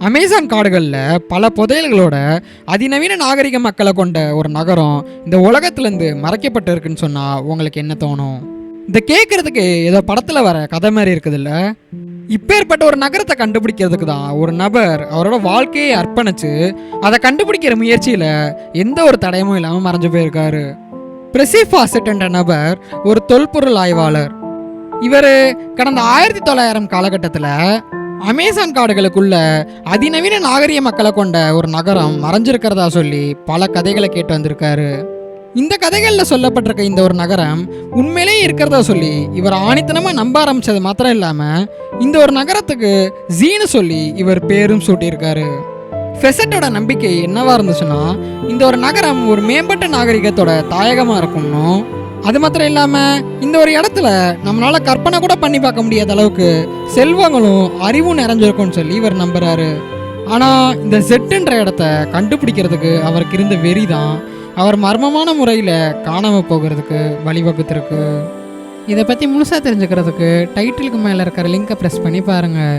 Amazon காடுகளில் பல புதையல்களோட அதிநவீன நாகரிக மக்களை கொண்ட ஒரு நகரம் இந்த உலகத்துலேருந்து மறைக்கப்பட்டு இருக்குன்னு சொன்னால் உங்களுக்கு என்ன தோணும்? இதை கேட்குறதுக்கு ஏதோ படத்தில் வர கதை மாதிரி இருக்குதுல்ல. இப்பேற்பட்ட ஒரு நகரத்தை கண்டுபிடிக்கிறதுக்கு தான் ஒரு நபர் அவரோட வாழ்க்கையை அர்ப்பணித்து அதை கண்டுபிடிக்கிற முயற்சியில் எந்த ஒரு தடயமும் இல்லாமல் மறைஞ்சு போயிருக்காரு. பிரெசிஃபாசெட் என்ற நபர் ஒரு தொல்பொருள் ஆய்வாளர். இவர் கடந்த 1900 காலகட்டத்தில் அமேசான் காடுகளுக்குள்ள அதிநவீன நாகரிக மக்களை கொண்ட ஒரு நகரம் மறைஞ்சிருக்கிறதா சொல்லி பல கதைகளை கேட்டு வந்திருக்காரு. இந்த கதைகளில் சொல்லப்பட்டிருக்க இந்த ஒரு நகரம் உண்மையிலேயே இருக்கிறதா சொல்லி இவர் ஆணித்தனமாக நம்ப ஆரம்பித்தது மாத்திரம் இல்லாமல் இந்த ஒரு நகரத்துக்கு ஜீனு சொல்லி இவர் பேரும் சூட்டியிருக்காரு. ஃபெசட்டோட நம்பிக்கை என்னவா இருந்துச்சுன்னா, இந்த ஒரு நகரம் ஒரு மேம்பட்ட நாகரிகத்தோட தாயகமாக இருக்கும்னும், அது மாத்திரம் இல்லாமல் இந்த ஒரு இடத்துல நம்மளால் கற்பனை கூட பண்ணி பார்க்க முடியாத அளவுக்கு செல்வங்களும் அறிவும் நிறைஞ்சிருக்கும்னு சொல்லி இவர் நம்புகிறாரு. ஆனால் இந்த ஜெட்டுன்ற இடத்த கண்டுபிடிக்கிறதுக்கு அவருக்கு இருந்த வெறி தான் அவர் மர்மமான முறையில் காணாமல் போகிறதுக்கு வழிவகுத்திருக்கு. இதை பற்றி முழுசாக தெரிஞ்சுக்கிறதுக்கு டைட்டிலுக்கு மேலே இருக்கிற லிங்கை ப்ரெஸ் பண்ணி பாருங்கள்.